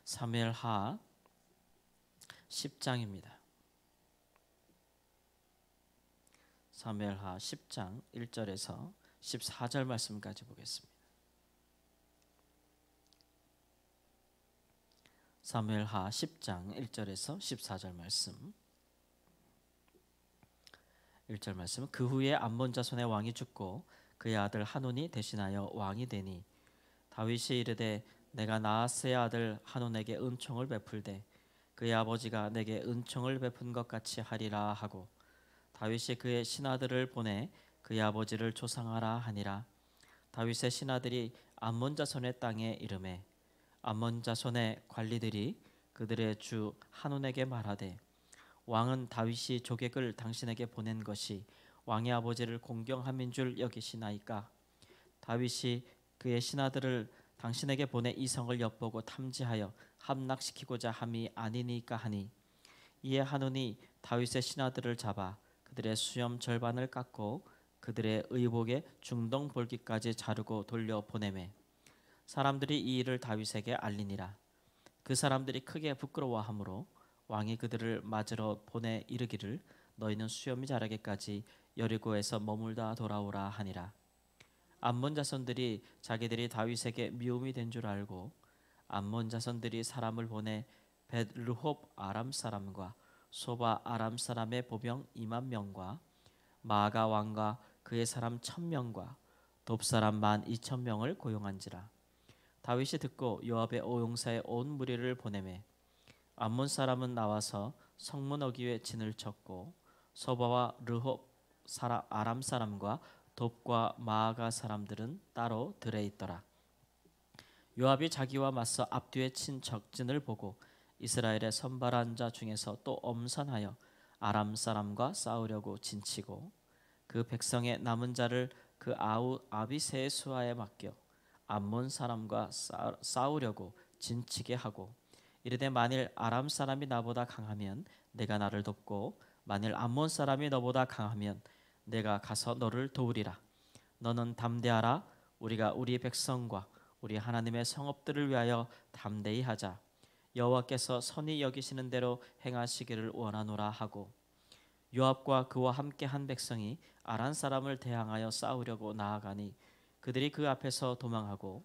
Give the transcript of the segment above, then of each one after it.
사무엘하 10장입니다. 사무엘하 10장 1절에서 14절 말씀까지 보겠습니다. 사무엘하 10장 1절에서 14절 말씀. 1절 말씀. 그 후에 암몬 자손의 왕이 죽고 그의 아들 하논이 대신하여 왕이 되니 다윗이 이르되 내가 나하스의 아들 하논에게 은총을 베풀되 그의 아버지가 내게 은총을 베푼 것 같이 하리라 하고 다윗이 그의 신하들을 보내 그의 아버지를 조상하라 하니라. 다윗의 신하들이 암몬 자손의 땅에 이르매 암몬 자손의 관리들이 그들의 주 하논에게 말하되 왕은 다윗이 조객을 당신에게 보낸 것이 왕의 아버지를 공경함인 줄 여기시나이까? 다윗이 그의 신하들을 당신에게 보내 이 성을 엿보고 탐지하여 함락시키고자 함이 아니니까 하니, 이에 하논이 다윗의 신하들을 잡아 그들의 수염 절반을 깎고 그들의 의복의 중동 볼기까지 자르고 돌려 보내매 사람들이 이 일을 다윗에게 알리니라. 그 사람들이 크게 부끄러워하므로 왕이 그들을 맞으러 보내 이르기를 너희는 수염이 자라기까지 여리고에서 머물다 돌아오라 하니라. 암몬 자손들이 자기들이 다윗에게 미움이 된 줄 알고 암몬 자손들이 사람을 보내 벳르홉 아람 사람과 소바 아람 사람의 보병 2만 명과 마아가 왕과 그의 사람 1,000명과 돕 사람 12,000명을 고용한지라. 다윗이 듣고 요압의 오용사의 온 무리를 보내매 암몬 사람은 나와서 성문 어귀에 진을 쳤고 소바와 르홉 아람 사람과 돕과 마아가 사람들은 따로 들에 있더라. 요압이 자기와 맞서 앞뒤에 친 적진을 보고 이스라엘의 선발한 자 중에서 또 엄선하여 아람 사람과 싸우려고 진치고 그 백성의 남은 자를 그 아비새의 수하에 맡겨 암몬 사람과 싸우려고 진치게 하고 이르되 만일 아람 사람이 나보다 강하면 내가 나를 돕고 만일 암몬 사람이 너보다 강하면 내가 가서 너를 도우리라. 너는 담대하라. 우리가 우리 백성과 우리 하나님의 성읍들을 위하여 담대히 하자. 여호와께서 선히 여기시는 대로 행하시기를 원하노라 하고 요압과 그와 함께 한 백성이 아람 사람을 대항하여 싸우려고 나아가니 그들이 그 앞에서 도망하고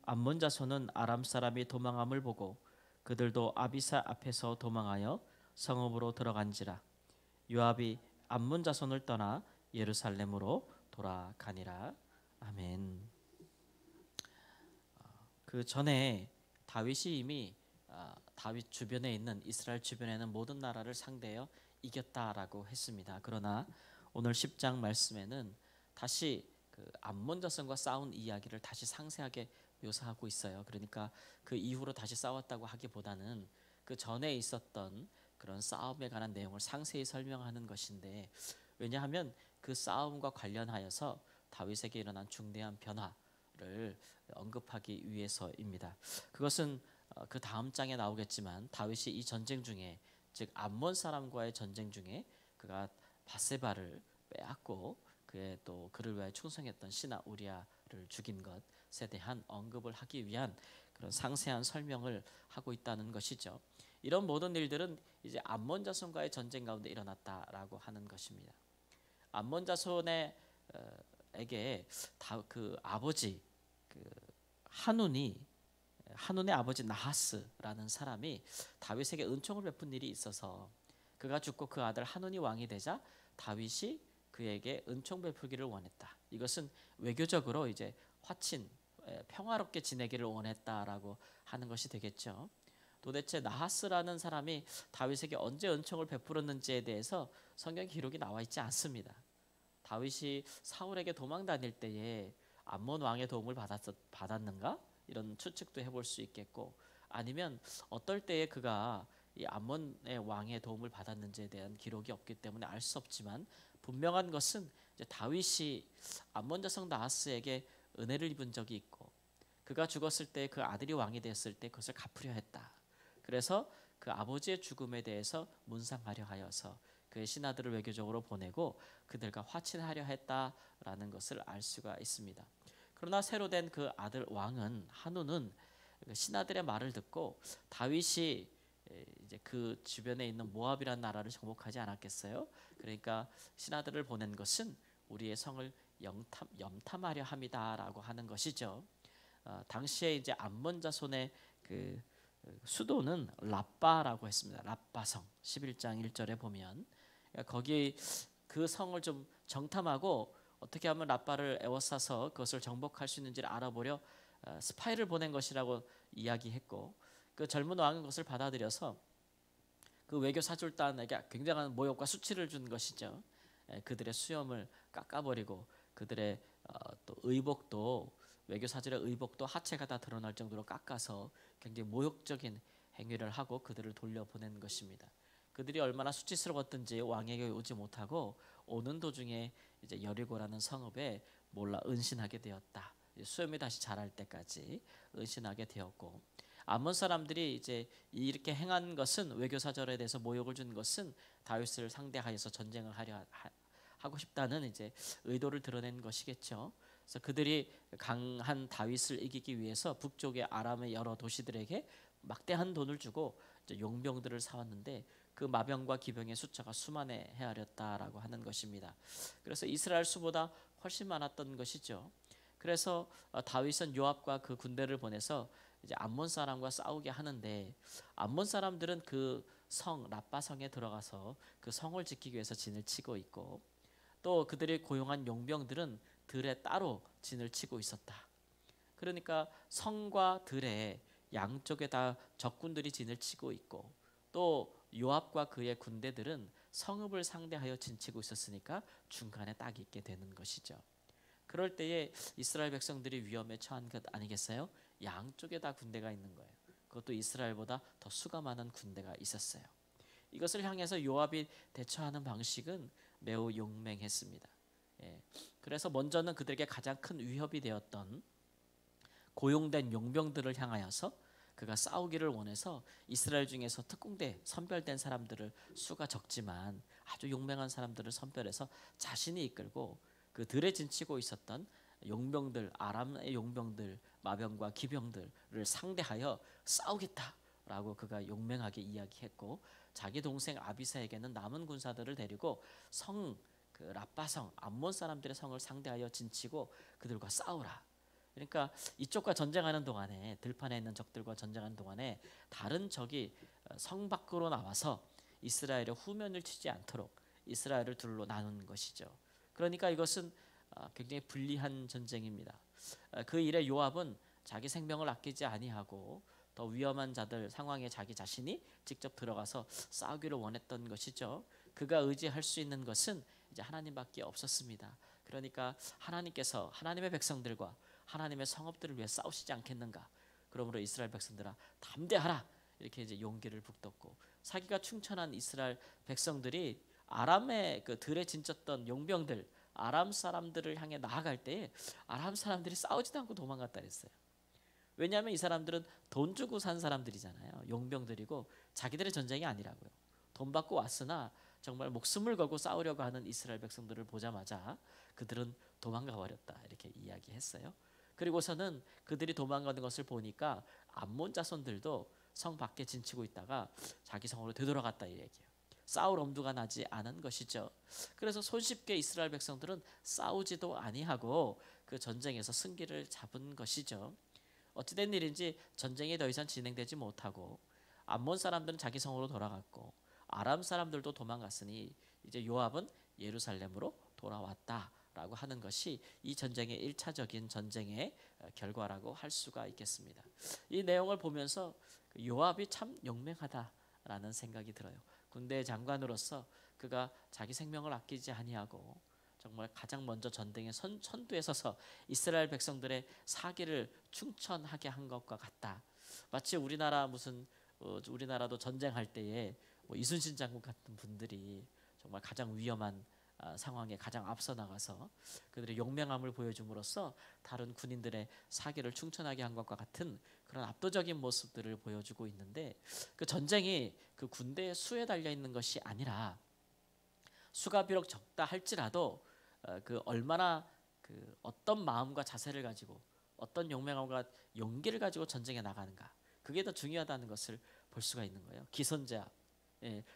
암몬 자손은 아람 사람이 도망함을 보고 그들도 아비사 앞에서 도망하여 성읍으로 들어간지라. 요압이 암몬 자손을 떠나 예루살렘으로 돌아가니라. 아멘. 그 전에 다윗이 이미 다윗 주변에 있는 이스라엘 주변에 있는 모든 나라를 상대하여 이겼다라고 했습니다. 그러나 오늘 10장 말씀에는 다시 그 암몬 자손과 싸운 이야기를 다시 상세하게 묘사하고 있어요. 그러니까 그 이후로 다시 싸웠다고 하기보다는 그 전에 있었던 그런 싸움에 관한 내용을 상세히 설명하는 것인데, 왜냐하면 그 싸움과 관련하여서 다윗에게 일어난 중대한 변화를 언급하기 위해서입니다. 그것은 그 다음 장에 나오겠지만 다윗이 이 전쟁 중에, 즉 암몬 사람과의 전쟁 중에 그가 바세바를 빼앗고 그의 또 그를 위하여 충성했던 신하 우리아를 죽인 것에 대한 언급을 하기 위한 그런 상세한 설명을 하고 있다는 것이죠. 이런 모든 일들은 이제 암몬 자손과의 전쟁 가운데 일어났다라고 하는 것입니다. 암몬 자손에게 그 아버지 그 하논의 아버지 나하스라는 사람이 다윗에게 은총을 베푼 일이 있어서 그가 죽고 그 아들 하논이 왕이 되자 다윗이 그에게 은총 베풀기를 원했다. 이것은 외교적으로 이제 평화롭게 지내기를 원했다라고 하는 것이 되겠죠. 도대체 나하스라는 사람이 다윗에게 언제 은총을 베풀었는지에 대해서 성경 기록이 나와 있지 않습니다. 다윗이 사울에게 도망 다닐 때에 암몬 왕의 도움을 받았는가? 이런 추측도 해볼 수 있겠고, 아니면 어떨 때에 그가 이 암몬의 왕의 도움을 받았는지에 대한 기록이 없기 때문에 알 수 없지만 분명한 것은 이제 다윗이 암몬 자손 나하스에게 은혜를 입은 적이 있고 그가 죽었을 때 그 아들이 왕이 됐을 때 그것을 갚으려 했다. 그래서 그 아버지의 죽음에 대해서 문상하려 하여서 그의 신하들을 외교적으로 보내고 그들과 화친하려 했다라는 것을 알 수가 있습니다. 그러나 새로 된 그 아들 왕은 하논은 신하들의 말을 듣고 다윗이 이제 그 주변에 있는 모압이라는 나라를 정복하지 않았겠어요? 그러니까 신하들을 보낸 것은 우리의 성을 염탐하려 함이다라고 하는 것이죠. 당시에 이제 암몬 자손의 그 수도는 라빠라고 했습니다. 라빠성 11장 1절에 보면 거기 그 성을 좀 정탐하고 어떻게 하면 라빠를 에워싸서 그것을 정복할 수 있는지를 알아보려 스파이를 보낸 것이라고 이야기했고 그 젊은 왕은 그것을 받아들여서 그 외교 사절단에게 굉장한 모욕과 수치를 준 것이죠. 그들의 수염을 깎아버리고 그들의 또 의복도 외교 사절의 의복도 하체가 다 드러날 정도로 깎아서 굉장히 모욕적인 행위를 하고 그들을 돌려보낸 것입니다. 그들이 얼마나 수치스러웠든지 왕에게 오지 못하고 오는 도중에 이제 여리고라는 성읍에 몰라 은신하게 되었다. 수염이 다시 자랄 때까지 은신하게 되었고 암몬 사람들이 이제 이렇게 행한 것은 외교 사절에 대해서 모욕을 준 것은 다윗을 상대하여서 전쟁을 하고 싶다는 이제 의도를 드러낸 것이겠죠. 그래서 그들이 강한 다윗을 이기기 위해서 북쪽의 아람의 여러 도시들에게 막대한 돈을 주고 용병들을 사왔는데 그 마병과 기병의 숫자가 수만에 헤아렸다라고 하는 것입니다. 그래서 이스라엘 수보다 훨씬 많았던 것이죠. 그래서 다윗은 요압과 그 군대를 보내서 이제 암몬 사람과 싸우게 하는데 암몬 사람들은 그 성 라빠 성에 들어가서 그 성을 지키기 위해서 진을 치고 있고 또 그들이 고용한 용병들은 들에 따로 진을 치고 있었다. 그러니까 성과 들에 양쪽에 다 적군들이 진을 치고 있고 또 요압과 그의 군대들은 성읍을 상대하여 진치고 있었으니까 중간에 딱 있게 되는 것이죠. 그럴 때에 이스라엘 백성들이 위험에 처한 것 아니겠어요? 양쪽에 다 군대가 있는 거예요. 그것도 이스라엘보다 더 수가 많은 군대가 있었어요. 이것을 향해서 요압이 대처하는 방식은 매우 용맹했습니다. 그래서 먼저는 그들에게 가장 큰 위협이 되었던 고용된 용병들을 향하여서 그가 싸우기를 원해서 이스라엘 중에서 특공대 선별된 사람들을 수가 적지만 아주 용맹한 사람들을 선별해서 자신이 이끌고 그 들에 진치고 있었던 용병들 아람의 용병들 마병과 기병들을 상대하여 싸우겠다라고 그가 용맹하게 이야기했고 자기 동생 아비사에게는 남은 군사들을 데리고 그 라빠성 암몬 사람들의 성을 상대하여 진치고 그들과 싸우라. 그러니까 이쪽과 전쟁하는 동안에 들판에 있는 적들과 전쟁하는 동안에 다른 적이 성 밖으로 나와서 이스라엘의 후면을 치지 않도록 이스라엘을 둘로 나눈 것이죠. 그러니까 이것은 굉장히 불리한 전쟁입니다. 그 일에 요압은 자기 생명을 아끼지 아니하고 더 위험한 자들 상황에 자기 자신이 직접 들어가서 싸우기를 원했던 것이죠. 그가 의지할 수 있는 것은 이제 하나님밖에 없었습니다. 그러니까 하나님께서 하나님의 백성들과 하나님의 성읍들을 위해 싸우시지 않겠는가? 그러므로 이스라엘 백성들아 담대하라 이렇게 이제 용기를 북돋고 사기가 충천한 이스라엘 백성들이 아람의 그 들에 진쳤던 용병들 아람 사람들을 향해 나아갈 때 아람 사람들이 싸우지도 않고 도망갔다 그랬어요. 왜냐하면 이 사람들은 돈 주고 산 사람들이잖아요. 용병들이고 자기들의 전쟁이 아니라고요. 돈 받고 왔으나 정말 목숨을 걸고 싸우려고 하는 이스라엘 백성들을 보자마자 그들은 도망가 버렸다 이렇게 이야기했어요. 그리고서는 그들이 도망가는 것을 보니까 암몬 자손들도 성 밖에 진치고 있다가 자기 성으로 되돌아갔다 이 얘기예요. 싸울 엄두가 나지 않은 것이죠. 그래서 손쉽게 이스라엘 백성들은 싸우지도 아니하고 그 전쟁에서 승기를 잡은 것이죠. 어찌된 일인지 전쟁이 더 이상 진행되지 못하고 암몬 사람들은 자기 성으로 돌아갔고 아람 사람들도 도망갔으니 이제 요압은 예루살렘으로 돌아왔다라고 하는 것이 이 전쟁의 1차적인 전쟁의 결과라고 할 수가 있겠습니다. 이 내용을 보면서 요압이 참 용맹하다라는 생각이 들어요. 군대 장관으로서 그가 자기 생명을 아끼지 아니하고 정말 가장 먼저 전쟁의 선두에 서서 이스라엘 백성들의 사기를 충천하게 한 것과 같다. 마치 우리나라도 전쟁할 때에 이순신 장군 같은 분들이 정말 가장 위험한 상황에 가장 앞서 나가서 그들의 용맹함을 보여줌으로써 다른 군인들의 사기를 충천하게 한 것과 같은 그런 압도적인 모습들을 보여주고 있는데 그 전쟁이 그 군대의 수에 달려 있는 것이 아니라 수가 비록 적다 할지라도 그 얼마나 그 어떤 마음과 자세를 가지고 어떤 용맹함과 용기를 가지고 전쟁에 나가는가, 그게 더 중요하다는 것을 볼 수가 있는 거예요. 기선제압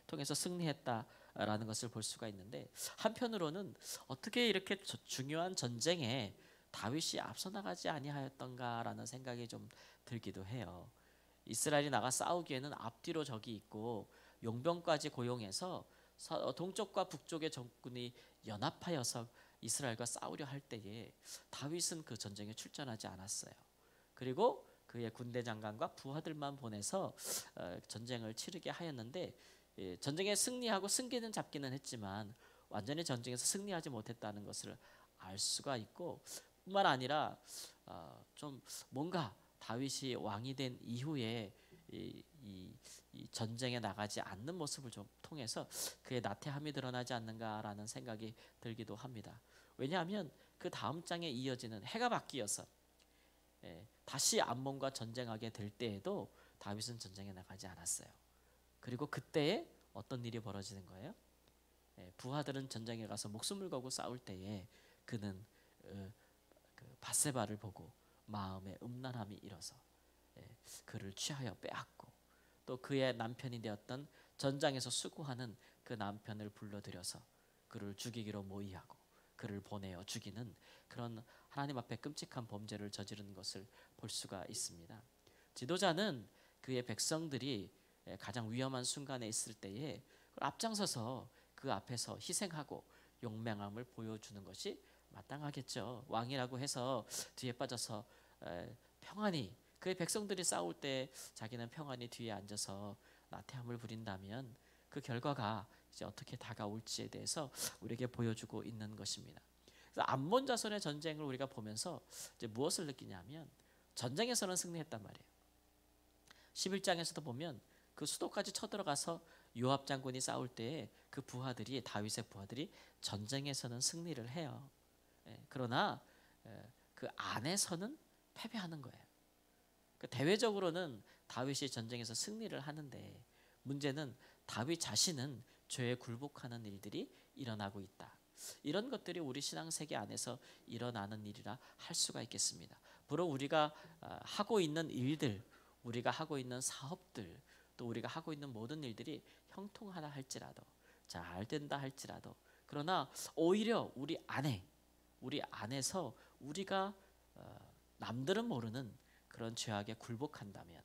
통해서 승리했다라는 것을 볼 수가 있는데, 한편으로는 어떻게 이렇게 중요한 전쟁에 다윗이 앞서 나가지 아니하였던가라는 생각이 좀 들기도 해요. 이스라엘이 나가 싸우기에는 앞뒤로 적이 있고 용병까지 고용해서 동쪽과 북쪽의 적군이 연합하여서 이스라엘과 싸우려 할 때에 다윗은 그 전쟁에 출전하지 않았어요. 그리고 그의 군대 장관과 부하들만 보내서 전쟁을 치르게 하였는데, 전쟁에 승리하고 승기는 잡기는 했지만 완전히 전쟁에서 승리하지 못했다는 것을 알 수가 있고, 뿐만 아니라 좀 뭔가 다윗이 왕이 된 이후에 이 전쟁에 나가지 않는 모습을 좀 통해서 그의 나태함이 드러나지 않는가라는 생각이 들기도 합니다. 왜냐하면 그 다음 장에 이어지는 해가 바뀌어서 다시 암몬과 전쟁하게 될 때에도 다윗은 전쟁에 나가지 않았어요. 그리고 그때에 어떤 일이 벌어지는 거예요? 부하들은 전쟁에 가서 목숨을 걸고 싸울 때에 그는 그 밧세바를 보고 마음에 음란함이 일어서 그를 취하여 빼앗고, 또 그의 남편이 되었던 전장에서 수고하는 그 남편을 불러들여서 그를 죽이기로 모의하고 그를 보내어 죽이는 그런 하나님 앞에 끔찍한 범죄를 저지른 것을 볼 수가 있습니다. 지도자는 그의 백성들이 가장 위험한 순간에 있을 때에 앞장서서 그 앞에서 희생하고 용맹함을 보여주는 것이 마땅하겠죠. 왕이라고 해서 뒤에 빠져서 평안히, 그의 백성들이 싸울 때 자기는 평안히 뒤에 앉아서 나태함을 부린다면 그 결과가 이제 어떻게 다가올지에 대해서 우리에게 보여주고 있는 것입니다. 그래서 암몬 자손의 전쟁을 우리가 보면서 이제 무엇을 느끼냐면, 전쟁에서는 승리했단 말이에요. 11장에서도 보면 그 수도까지 쳐들어가서 요압 장군이 싸울 때에 그 부하들이, 다윗의 부하들이 전쟁에서는 승리를 해요. 그러나 그 안에서는 패배하는 거예요. 대외적으로는 다윗이 전쟁에서 승리를 하는데, 문제는 다윗 자신은 죄에 굴복하는 일들이 일어나고 있다. 이런 것들이 우리 신앙 세계 안에서 일어나는 일이라 할 수가 있겠습니다. 바로 우리가 하고 있는 일들, 우리가 하고 있는 사업들, 또 우리가 하고 있는 모든 일들이 형통하다 할지라도, 잘 된다 할지라도, 그러나 오히려 우리 안에서 우리가 남들은 모르는 그런 죄악에 굴복한다면,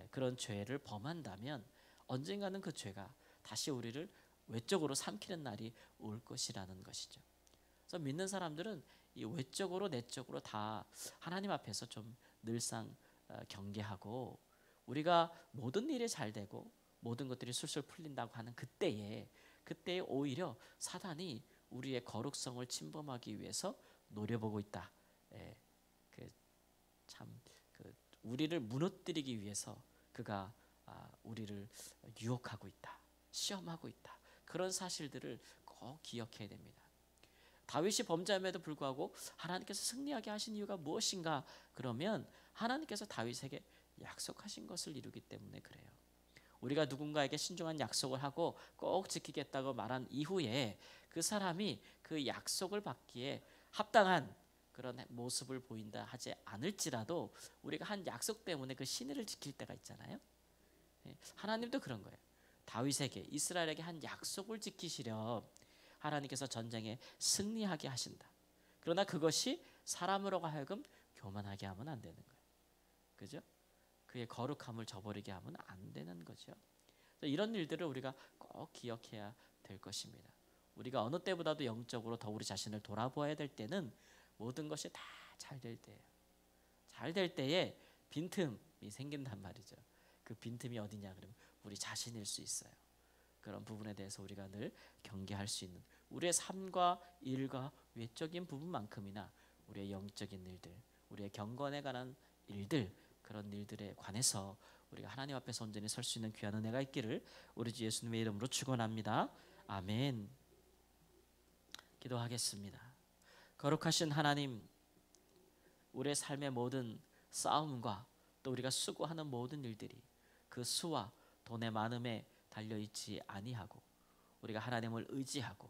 그런 죄를 범한다면 언젠가는 그 죄가 다시 우리를 외적으로 삼키는 날이 올 것이라는 것이죠. 그래서 믿는 사람들은 이 외적으로 내적으로 다 하나님 앞에서 좀 늘상 경계하고, 우리가 모든 일이 잘 되고 모든 것들이 술술 풀린다고 하는 그때에 오히려 사단이 우리의 거룩성을 침범하기 위해서 노려보고 있다. 우리를 무너뜨리기 위해서 그가 우리를 유혹하고 있다, 시험하고 있다. 그런 사실들을 꼭 기억해야 됩니다. 다윗이 범죄함에도 불구하고 하나님께서 승리하게 하신 이유가 무엇인가? 그러면 하나님께서 다윗에게 약속하신 것을 이루기 때문에 그래요. 우리가 누군가에게 신중한 약속을 하고 꼭 지키겠다고 말한 이후에 그 사람이 그 약속을 받기에 합당한 그런 모습을 보인다 하지 않을지라도, 우리가 한 약속 때문에 그 신의를 지킬 때가 있잖아요. 하나님도 그런 거예요. 다윗에게, 이스라엘에게 한 약속을 지키시려 하나님께서 전쟁에 승리하게 하신다. 그러나 그것이 사람으로 하여금 교만하게 하면 안 되는 거예요. 그죠? 그의 거룩함을 저버리게 하면 안 되는 거죠. 이런 일들을 우리가 꼭 기억해야 될 것입니다. 우리가 어느 때보다도 영적으로 더 우리 자신을 돌아보아야 될 때는 모든 것이 다 잘 될 때예요. 잘 될 때에 빈틈이 생긴단 말이죠. 그 빈틈이 어디냐 그러면 우리 자신일 수 있어요. 그런 부분에 대해서 우리가 늘 경계할 수 있는, 우리의 삶과 일과 외적인 부분만큼이나 우리의 영적인 일들, 우리의 경건에 관한 일들, 그런 일들에 관해서 우리가 하나님 앞에서 온전히 설 수 있는 귀한 은혜가 있기를 우리 주 예수님의 이름으로 축원합니다. 아멘. 기도하겠습니다. 거룩하신 하나님, 우리의 삶의 모든 싸움과 또 우리가 수고하는 모든 일들이 그 수와 돈의 많음에 달려있지 아니하고, 우리가 하나님을 의지하고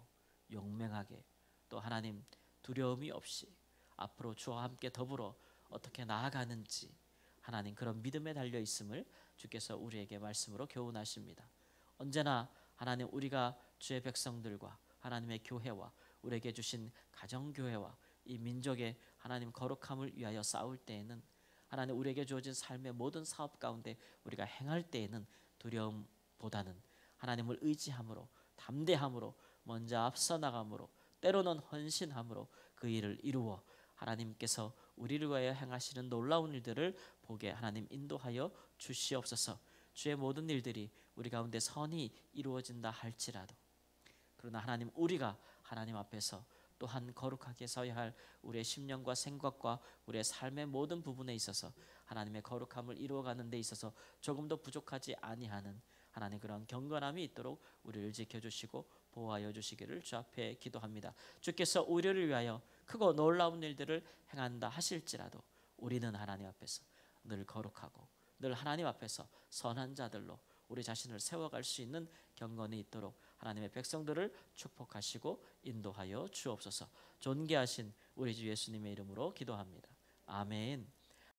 용맹하게, 또 하나님 두려움이 없이 앞으로 주와 함께 더불어 어떻게 나아가는지 하나님 그런 믿음에 달려 있음을 주께서 우리에게 말씀으로 교훈하십니다. 언제나 하나님 우리가 주의 백성들과 하나님의 교회와 우리에게 주신 가정교회와 이 민족의 하나님 거룩함을 위하여 싸울 때에는 하나님 우리에게 주어진 삶의 모든 사업 가운데 우리가 행할 때에는 두려움보다는 하나님을 의지함으로 담대함으로 먼저 앞서 나감으로 때로는 헌신함으로 그 일을 이루어 하나님께서 우리를 위하여 행하시는 놀라운 일들을 보게 하나님 인도하여 주시옵소서. 주의 모든 일들이 우리 가운데 선이 이루어진다 할지라도 그러나 하나님 우리가 하나님 앞에서 또한 거룩하게 서야 할 우리의 심령과 생각과 우리의 삶의 모든 부분에 있어서 하나님의 거룩함을 이루어가는 데 있어서 조금도 부족하지 아니하는 하나님 그런 경건함이 있도록 우리를 지켜주시고 보호하여 주시기를 주 앞에 기도합니다. 주께서 우리를 위하여 크고 놀라운 일들을 행한다 하실지라도 우리는 하나님 앞에서 늘 거룩하고 늘 하나님 앞에서 선한 자들로 우리 자신을 세워갈 수 있는 경건이 있도록 하나님의 백성들을 축복하시고 인도하여 주옵소서. 존귀하신 우리 주 예수님의 이름으로 기도합니다. 아멘.